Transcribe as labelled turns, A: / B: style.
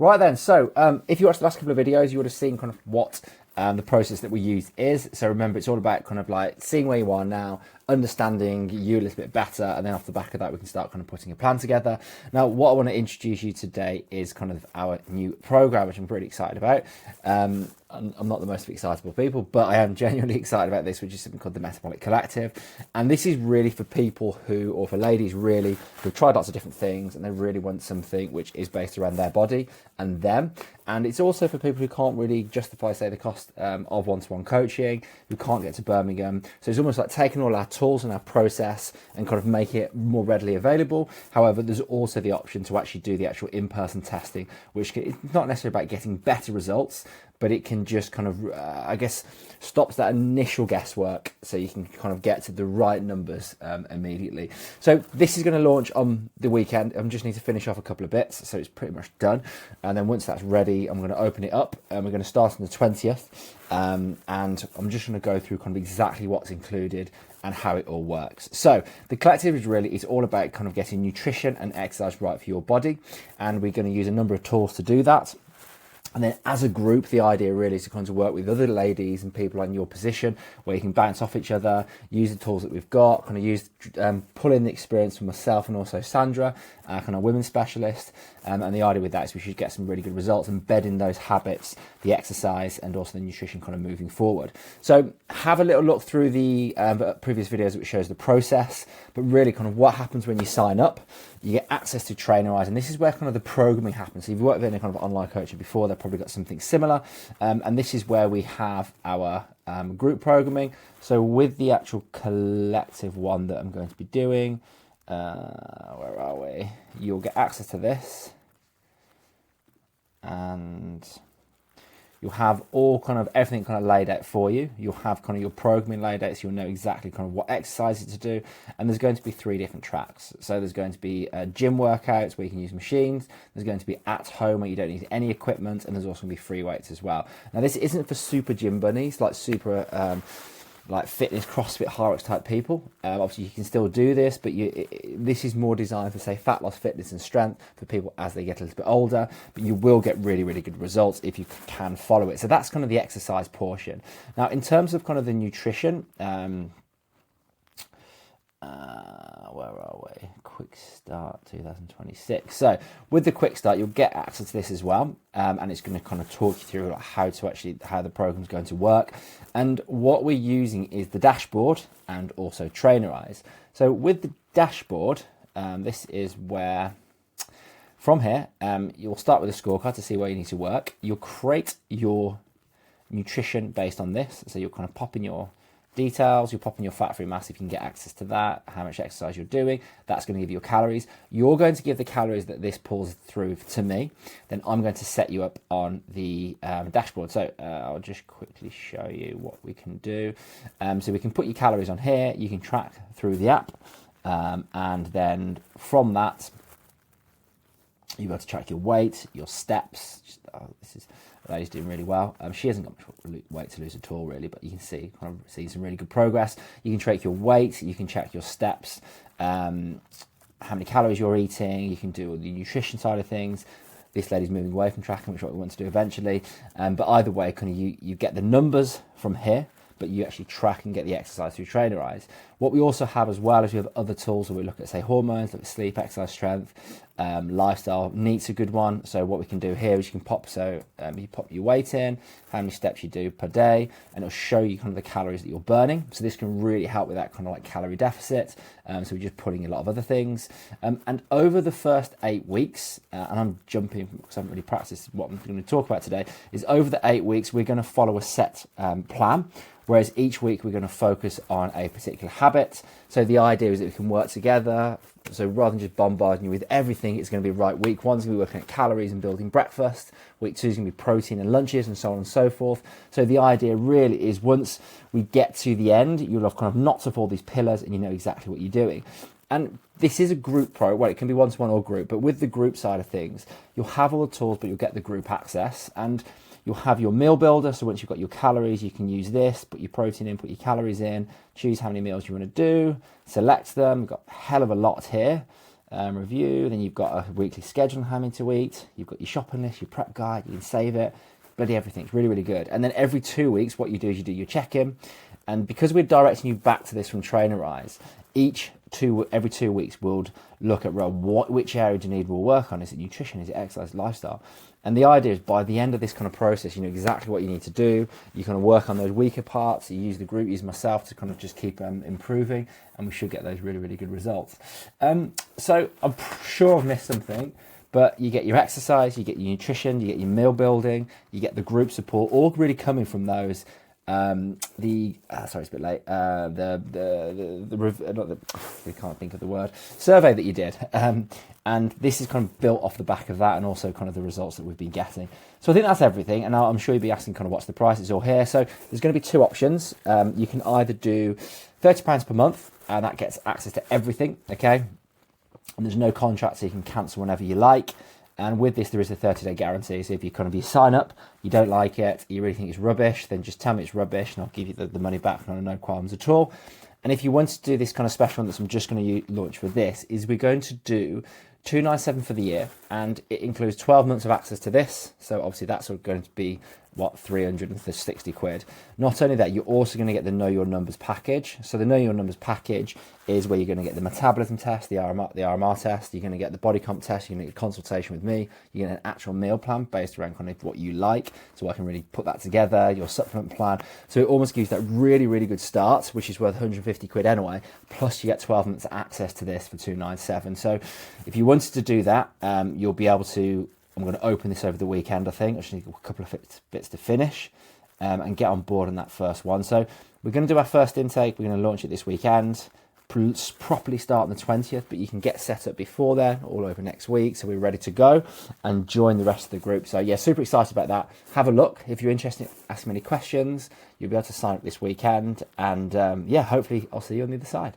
A: Right then, so if you watched the last couple of videos, you would have seen kind of what the process that we use is. So remember, it's all about kind of like seeing where you are now, understanding you a little bit better, and then off the back of that, we can start kind of putting a plan together. Now, what I want to introduce you today is kind of our new program, which I'm pretty excited about. I'm not the most excitable people, but I am genuinely excited about this, which is something called the Metabolic Collective. And this is really for people who, or for ladies really, who've tried lots of different things and they really want something which is based around their body and them. And it's also for people who can't really justify, say, the cost of one-to-one coaching, who can't get to Birmingham. So it's almost like taking all our tools and our process and kind of make it more readily available. However, there's also the option to actually do the actual in-person testing, which is not necessarily about getting better results, but it can just kind of, I guess, stops that initial guesswork so you can kind of get to the right numbers immediately. So this is going to launch on the weekend. I just need to finish off a couple of bits, so it's pretty much done. And then once that's ready, I'm going to open it up and we're going to start on the 20th. And I'm just going to go through kind of exactly what's included and how it all works. So the collective is really, it's all about kind of getting nutrition and exercise right for your body. And we're going to use a number of tools to do that. And then as a group, the idea really is to kind of work with other ladies and people in your position where you can bounce off each other, use the tools that we've got, kind of use, pull in the experience from myself and also Sandra, kind of women's specialist. And the idea with that is we should get some really good results, embedding those habits, the exercise and also the nutrition kind of moving forward. So have a little look through the previous videos which shows the process, but really kind of what happens when you sign up. You get access to Trainer Eyes, and this is where kind of the programming happens. So if you've worked with any kind of online coaching before, they've probably got something similar. And this is where we have our group programming. So with the actual collective one that I'm going to be doing, where are we? You'll get access to this. And you'll have all kind of everything kind of laid out for you. You'll have kind of your programming laid out, so you'll know exactly kind of what exercises to do. And there's going to be 3 different tracks. So there's going to be gym workouts where you can use machines. There's going to be at home where you don't need any equipment, and there's also going to be free weights as well. Now this isn't for super gym bunnies, like super like fitness, CrossFit, Hyrox type people. Obviously you can still do this, but this is more designed for, say, fat loss, fitness and strength for people as they get a little bit older, but you will get really, really good results if you can follow it. So that's kind of the exercise portion. Now, in terms of kind of the nutrition, where are we? Quick Start 2026. So with the Quick Start, you'll get access to this as well, and it's going to kind of talk you through how the program's going to work. And what we're using is the dashboard and also Trainer Eyes. So with the dashboard, this is where, from here, you'll start with a scorecard to see where you need to work. You'll create your nutrition based on this. So you'll kind of pop in your details, you're popping your fat-free mass if you can get access to that, how much exercise you're doing. That's going to give you your calories. You're going to give the calories that this pulls through to me. Then I'm going to set you up on the dashboard. So I'll just quickly show you what we can do. So we can put your calories on here. You can track through the app. And then from that, you'll be able to track your weight, your steps. This is lady's doing really well. She hasn't got much weight to lose at all, really, but you can see some really good progress. You can track your weight, you can check your steps, how many calories you're eating. You can do the nutrition side of things. This lady's moving away from tracking, which is what we want to do eventually. But either way, kind of you get the numbers from here, but you actually track and get the exercise through Trainer Eyes. What we also have as well is we have other tools where we look at, say, hormones, look at sleep, exercise, strength, lifestyle. NEAT's a good one. So what we can do here is you can pop your weight in, how many steps you do per day, and it'll show you kind of the calories that you're burning. So this can really help with that kind of like calorie deficit. So we're just putting a lot of other things. And over the first 8 weeks, and I'm jumping because I haven't really practiced what I'm going to talk about today, is over the 8 weeks, we're going to follow a set plan. Whereas each week we're going to focus on a particular habit. So the idea is that we can work together. So rather than just bombarding you with everything, it's going to be right. Week 1's going to be working at calories and building breakfast. Week 2 is going to be protein and lunches and so on and so forth. So the idea really is once we get to the end, you'll have kind of knots of all these pillars and you know exactly what you're doing. And this is a group well, it can be one-to-one or group, but with the group side of things, you'll have all the tools, but you'll get the group access. And you'll have your meal builder. So once you've got your calories, you can use this, put your protein in, put your calories in, choose how many meals you want to do, select them. We've got a hell of a lot here. review. Then you've got a weekly schedule on how many to eat. You've got your shopping list, your prep guide. You can save it. Bloody everything. It's really, really good. And then every 2 weeks, what you do is you do your check-in. And because we're directing you back to this from Trainerize, every 2 weeks we'll look at which area do you need more work on. Is it nutrition? Is it exercise, lifestyle? And the idea is by the end of this kind of process, you know exactly what you need to do. You kind of work on those weaker parts. You use the group, use myself to kind of just keep improving, and we should get those really, really good results. So I'm sure I've missed something, but you get your exercise, you get your nutrition, you get your meal building, you get the group support, all really coming from those. Sorry, it's a bit late. We can't think of the word. Survey that you did, and this is kind of built off the back of that, and also kind of the results that we've been getting. So I think that's everything, and I'm sure you'll be asking kind of what's the price. It's all here. So there's going to be two options. You can either do £30 per month, and that gets access to everything. Okay, and there's no contract, so you can cancel whenever you like. And with this, there is a 30-day guarantee. So if you sign up, you don't like it, you really think it's rubbish, then just tell me it's rubbish and I'll give you the money back, no qualms at all. And if you want to do this kind of special one that I'm just going to launch for this, is we're going to do $297 for the year, and it includes 12 months of access to this. So obviously that's going to be, what, 360 quid. Not only that, you're also going to get the Know Your Numbers package. So the Know Your Numbers package is where you're going to get the metabolism test, the RMR test, you're going to get the body comp test, you're going to get a consultation with me, you get an actual meal plan based around kind of what you like, so I can really put that together, your supplement plan. So it almost gives that really, really good start, which is worth 150 quid anyway, plus you get 12 months access to this for 297. So if you wanted to do that, you'll be able to, I'm going to open this over the weekend, I think. I just need a couple of bits to finish and get on board on that first one. So we're going to do our first intake. We're going to launch it this weekend, properly start on the 20th, but you can get set up before then, all over next week. So we're ready to go and join the rest of the group. So yeah, super excited about that. Have a look. If you're interested, ask me any questions. You'll be able to sign up this weekend. And yeah, hopefully I'll see you on the other side.